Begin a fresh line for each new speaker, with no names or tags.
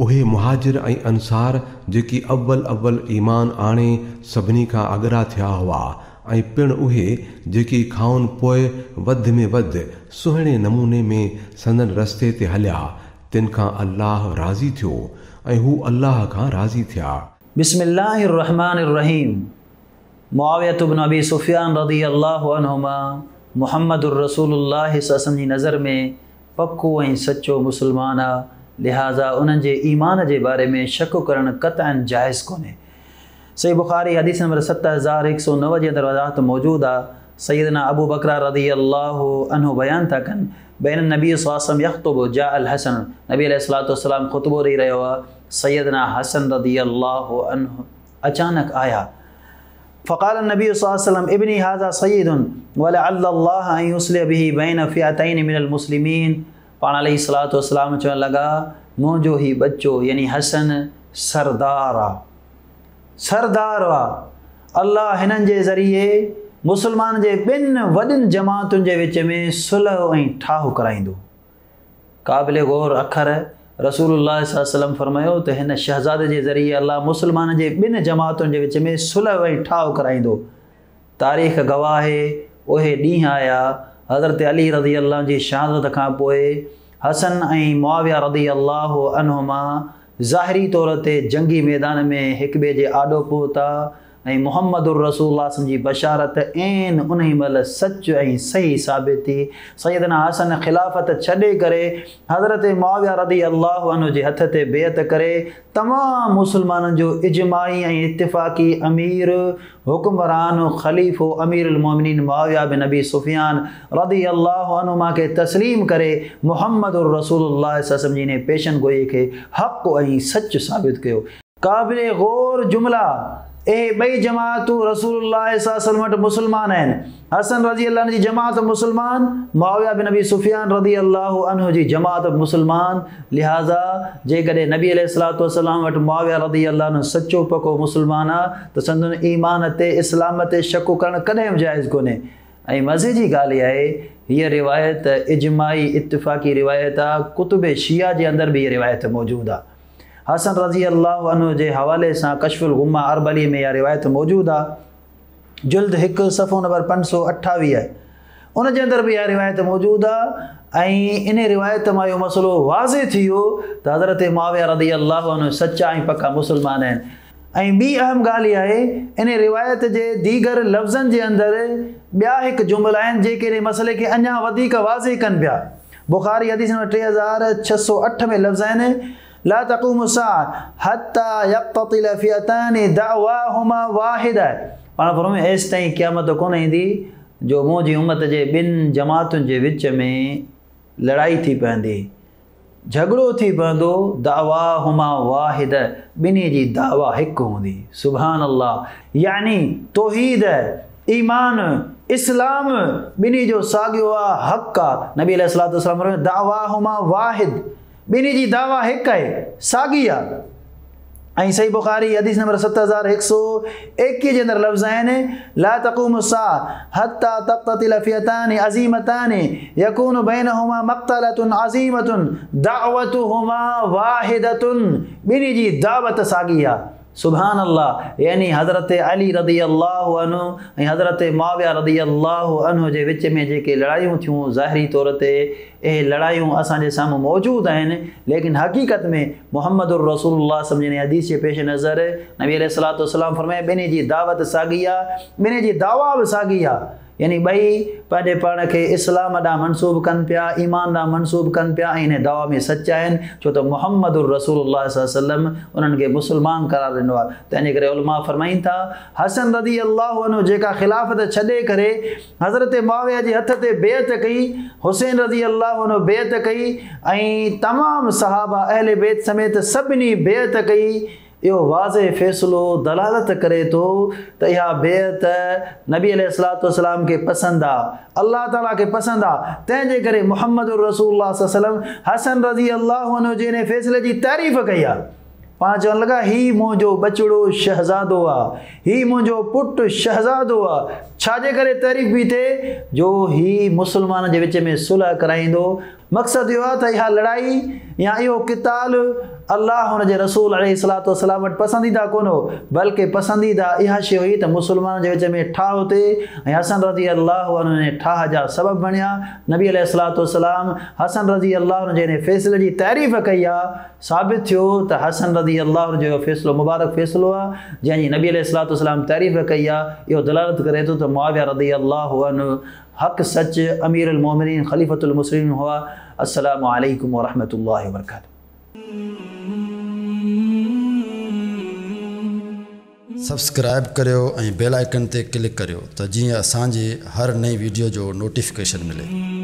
उहे मुहाजिर ऐं अंसार जेकी अव्वल ईमान आणे सभिनी खां अॻरा थिया हुआ ऐं पिणु उहे जेकी खाउन पोइ वधि में वधि सुहिणे नमूने में संदन रस्ते ते हलिया, तिन खां अल्लाह राज़ी थियो ऐं हू अल्लाह खां राज़ी थिया।
बिस्मिल्लाहिर्रहमानिर्रहीम। मुआविया इब्न अबी सुफियान रज़ियल्लाहु अन्हुमा मुहम्मदुर रसूलुल्लाह सल्लल्लाहु जी नज़र में पक्को ऐं सचो मुसलमान आहे, लिहाज़ा उन्हनि जे ईमान जे बारे में शक करणु क़तअन जाइज़ कोन्हे। सही बुखारी हदीस नंबर 7109 जे अंदरि वज़ाहत मौजूदु आहे। सैयदना अबू बकर रज़ियल्लाहु अन्हु बयान था कनि, बैन नबी सल्लल्लाहु अलैहि वसल्लम यख़्तुबु जाअल हसन, नबी अलैहिस्सलातु वस्सलाम ख़ुतबो ॾेई रहियो आहे, सैयदना हसन रज़ियल्लाहु अन्हु अचानक आया। फ़क़ाल नबी सल्लल्लाहु अलैहि वसल्लम इब्नी हाज़ा सय्यिदुन वलअल्लल्लाह अन युस्लिह बिही बैन फ़िअतैन मिनल मुस्लिमीन। पाण अलैहिस्सलातु वस्सलाम चवण लॻा, मुंहिंजो ही बच्चो यानी हसन सरदार आहे, सरदार आहे। अल्लाह हिननि जे ज़रिए मुसलमान जे ॿिनि वॾियुनि जमातुनि जे विच में सुलह ऐं ठाहु कराईंदो। क़ाबिल गौर अखर रसूलुल्लाह सल्लल्लाहु अलैहि वसल्लम फरमायो त हिन शहज़ादे जे ज़रिए अल्लाह मुसलमान जे ॿिनि जमातुनि जे विच में सुलह ऐं ठाहु कराईंदो। तारीख़ गवाह आहे, उहे ॾींहं आया हज़रत अली रज़ियल्लाहु जी शहादत खां पोइ हसन ऐं मुआविया रज़ियल्लाहु अन्हुमा ज़ाहिरी तौर ते जंगी मैदान में हिक ॿिए जे आॾो पहुता ऐं मुहम्मदुर रसूलुल्लाह जी बशारत ऐन उन ई महिल सच ऐं सही साबित थी। सैयदना हसन ख़िलाफ़त छॾे करे हज़रत मुआविया रज़ियल्लाहु अन्हु जे हथ ते बेअत करे तमामु मुसलमाननि जो इजमाई ऐं इत्तिफ़ाक़ी अमीर हुक्मरान ख़लीफ़ो अमीरुल मोमिनीन मुआविया बिन अबी सुफ़ियान रज़ियल्लाहु अन्हुमा खे तस्लीम करे मुहम्मदुर रसूलुल्लाह सल्लल्लाहु अलैहि वसल्लम जी ने पेशन गोई खे हक़ ऐं सच साबित कयो। क़ाबिल गौर जुमला, ए ॿई जमातूं रसूलुल्लाह सल्लल्लाहु अलैहि वसल्लम वटि मुसलमान आहिनि। हसन रज़ियल्लाहु अन्हु जी जमात मुसलमान, मुआविया बिन अबी सुफ़ियान रज़ियल्लाहु अन्हु जी जमात मुसलमान। लिहाज़ा जेकॾहिं नबी अलैहिस्सलातु वस्सलाम वटि मुआविया रज़ियल्लाहु अन्हु सचो पको मुसलमान आहे त संदन ईमान ते इस्लाम ते शक करणु कॾहिं बि जाइज़ कोन्हे। ऐं मज़े जी ॻाल्हि आहे, हीअ रिवायत इजमाई इत्तिफ़ाक़ी रिवायत आहे, कुतुब शिया जे अंदरि बि हीअ रिवायत मौजूदु आहे। हसन रज़ियल्लाहु अन्हु जे हवाले सां कशफुल गुम्मा अरबली में इहा रिवायत मौजूदु आहे, जुल्द 1 सफ़ो नंबर 528, उन जे अंदरि बि इहा रिवायत मौजूदु आहे। ऐं इन रिवायत मां इहो मसइलो वाज़े थी वियो त हज़रत मुआविया रज़ियल्लाहु अन्हु सचा ऐं पका मुसलमान आहिनि। ऐं ॿी अहम ॻाल्हि इहा आहे, इन रिवायत जे दीगर लफ़्ज़नि जे अंदरि ॿिया हिकु जुमिला आहिनि जेके इन मसइले खे अञा वधीक वाज़े कनि पिया। बुख़ारी हदीस नंबर 3608 में लफ़्ज़ आहिनि, ला तक़ूमु अस्साअ हत्ता यक़्ततिल फ़िअतान दअवाहुमा वाहिदा। पाण फरमायो एसि ताईं क़यामत कोन ईंदी जो मुंहिंजी उम्मत जे ॿिनि जमातुनि जे विच में लड़ाई थी पवंदी, झगड़ो थी पवंदो, दावाहुमा वाहिद, ॿिन्ही जी दावा हिकु हूंदी। सुभान अल्लाह, यानी तौहीद, ईमान, इस्लाम ॿिन्ही जो साॻियो आहे, हक़ आहे। नबी अलैहिस्सलातु वस्सलाम फरमायो दावाहुमा वाहिद, ॿिन्ही जी दावा हिकु आहे, साॻी आहे। ऐं सही बुखारी हदीस नंबर 7121 जे अंदरि लफ़्ज़ आहिनि, ला तक़ूमु अस्साअ हत्ता तक़्ततिल फ़िअतान अज़ीमतान यकूनु बैनहुमा मक़्तलतुन अज़ीमतुन दाअवतुहुमा वाहिदतुन, ॿिन्ही जी दावत साॻी आहे। सुभान अल्लाह, यानी हज़रत अली रज़ियल्लाहु अन्हु ऐं हज़रत मुआविया रज़ियल्लाहु अन्हु जे विच में जेके लड़ायूं थियूं, ज़ाहिरी तौर ते इहे लड़ायूं असांजे साम्हूं मौजूदु आहिनि, लेकिन हक़ीक़त में मुहम्मदुर रसूलुल्लाह सल्लल्लाहु अलैहि वसल्लम हदीस जे पेश नज़र नबी अलैहिस्सलातु वस्सलाम फरमाए ॿिन्ही जी दावत साॻी आहे, ॿिन्ही जी दावा बि साॻी आहे। यानी ॿई पंहिंजे पाण खे इस्लाम ॾांहुं मनसूब कनि पिया, ईमान ॾांहुं मनसूब कनि पिया, ऐं इन दावा में सचा आहिनि, छो त मुहम्मदुर रसूलुल्लाह सल्लल्लाहु अलैहि वसल्लम उन्हनि खे मुसलमान करार ॾिनो आहे। तंहिंजे करे उलमा फरमाइनि था, हसन रज़ियल्लाहु अन्हु जेका ख़िलाफ़त छॾे करे हज़रत मुआविया जे हथ ते बेअत कई, हुसैन रज़ियल्लाहु अन्हु बेअत कई, ऐं तमामु सहाबा अहले बैत समेत सभिनी बेअत कई, इहो वाज़े फ़ैसिलो दलालत करे थो त इहा बेअत नबी अलैहिस्सलातु वस्सलाम खे पसंदि आहे, अल्लाह ताला खे पसंदि आहे। तंहिंजे करे मुहम्मदुर रसूलुल्लाह सल्लल्लाहु अलैहि वसल्लम हसन रज़ियल्लाहु अन्हु जे इन फ़ैसिले जी तारीफ़ कई आहे। पाण चवण लॻा, ही मुंहिंजो बचड़ो शहज़ादो आहे, ही मुंहिंजो पुटु शहज़ादो आहे। छाजे करे तारीफ़ बि थिए, जो ही मुसलमान जे विच में सुलह कराईंदो। मक़सदु इहो आहे त इहा लड़ाई या इहो क़िताल अल्लाह हुनजे रसूल अलैहिस्सलातु वस्सलाम वटि पसंदीदा कोन हो, बल्कि पसंदीदा इहा शइ हुई त मुसलमान जे विच में ठाह थिए ऐं हसन रज़ी अल्लाह अन्हु ने ठाह जा सबब बणिया। नबी अलैहिस्सलातु वस्सलाम हसन रज़ी अल्लाह अन्हु जे हिन फ़ैसिले जी तारीफ़ कई आहे। साबित थियो त हसन रज़ी अल्लाह अन्हु जो फ़ैसिलो मुबारक फ़ैसिलो आहे जंहिंजी नबी अलैहिस्सलातु वस्सलाम तारीफ़ कई आहे। इहो दलालत करे थो त मुआविया रज़ी अल्लाह अन्हु हक़ सच अमीरुल मोमिनीन ख़लीफ़तुल मुस्लिमीन हुआ। अस्सलामु अलैकुम व रहमतुल्लाहि व बरकातहू।
सब्सक्राइब करियो ऐं बेल आइकन ते क्लिक करियो त जीअं असांजी हर नई वीडियो जो नोटिफिकेशन मिले।